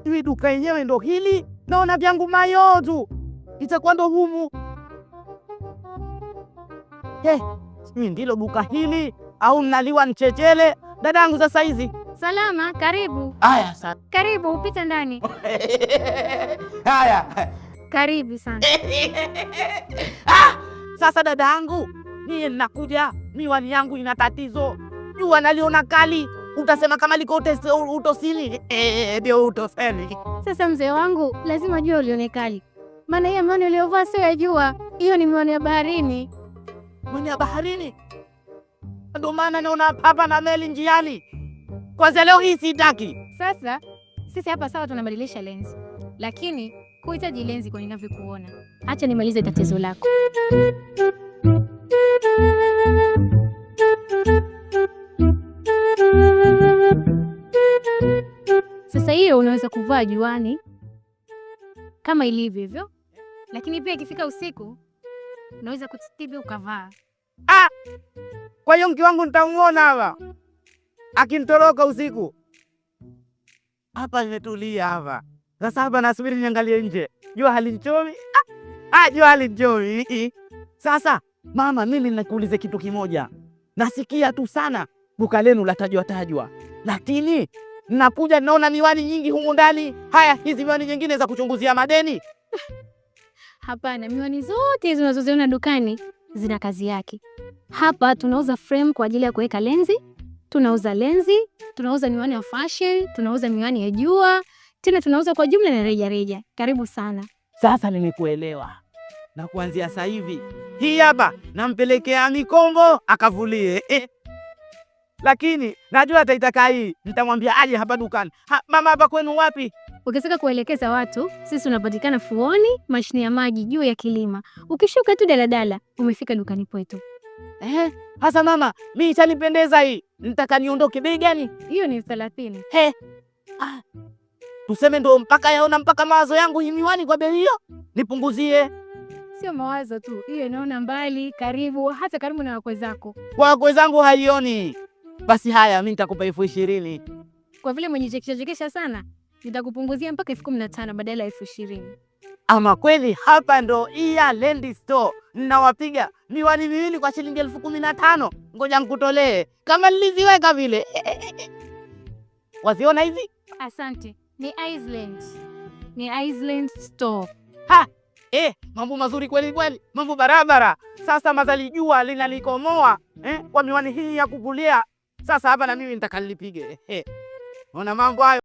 Hii duka yenyewe ndo hili, naona vyangu mayotu itakuwa ndo humu. Mimi ndilo duka hili au mnaliwa mchechele? Dadangu za saizi. Salama, karibu. Haya, karibu upite ndani. Haya. Karibu sana. Sasa dadangu, mimi ninakuja, miwani yangu ina tatizo. Jua naliona kali. Utasema kama liko utosini. Ndio utosini. Sasa mzee wangu, lazima jua ulione kali. Maana hiyo miwani uliyovaa sio ya jua. Hiyo ni miwani ya baharini. Miwani ya baharini? Ndio maana naona hapa na meli njiani. Kwanza leo hii sitaki. Sasa sisi hapa sawa tunabadilisha lenzi. Lakini kuhitaji lenzi kwa ninavyokuona. Acha nimalize tatizo lako. Sasa hiyo unaweza kuvaa juani kama ilivyo hivyo. Lakini pia ikifika usiku unaweza kutibu ukavaa. Kwa hiyo mke wangu nitamuona hapa akinitoroka usiku. Hapa nimetulia hapa. Sasa hapa nasubiri niangalie nje. Jua halinichomi. Jua halinichomi. Sasa mama, mimi ninakuuliza kitu kimoja. Nasikia tu sana duka lenu latajwa. Lakini nakuja naona miwani nyingi humu ndani. Haya, hizi miwani nyingine za kuchunguzia madeni? Hapana, miwani zote hizo unazoziona dukani zina kazi yake. Hapa tunauza frame kwa ajili ya kuweka lenzi, tunauza lenzi, tunauza miwani ya fashion, tunauza miwani ya jua, tena tunauza kwa jumla na reja. Karibu sana. Sasa nimekuelewa. Na kuanzia sasa hivi hii hapa nampelekea Mikombo akavulie. Lakini najua ataitaka hii. Nitamwambia aje hapa dukani. Mama, hapa kwenu wapi? Ukitaka kuelekeza watu, sisi tunapatikana Fuoni, mashine ya maji juu ya kilima. Ukishuka tu daladala, umefika dukani kwetu. Hasa mama, mimi itanipendeza hii. Nitaka niondoke bei gani? Hiyo ni 30. Tuseme ndo mpaka yaona mpaka mawazo yangu hii miwani kwa bei hiyo. Nipunguzie. Sio mawazo tu. Hiyo inaona mbali, karibu, hata karibu na wakwe zako. Kwa wakwe zangu haioni. Basi haya, mimi nitakupa 20,000. Kwa vile mwenye chekesha sana, nitakupunguzia mpaka 15,000 badala ya 20,000. Ama kweli hapa ndo Iya Land Store. Ninawapiga miwani miwili kwa shilingi 15,000. Ngoja nikutolee kama niliziweka vile. Waziona hizi? Asante. Ni Island. Ni Island Store. Mambo mazuri kweli. Mambo barabara. Sasa mazali jua linalikomoa kwa miwani hii ya kuvulia. Sasa hapa na mimi nitakalipige. Ona mambo hayo.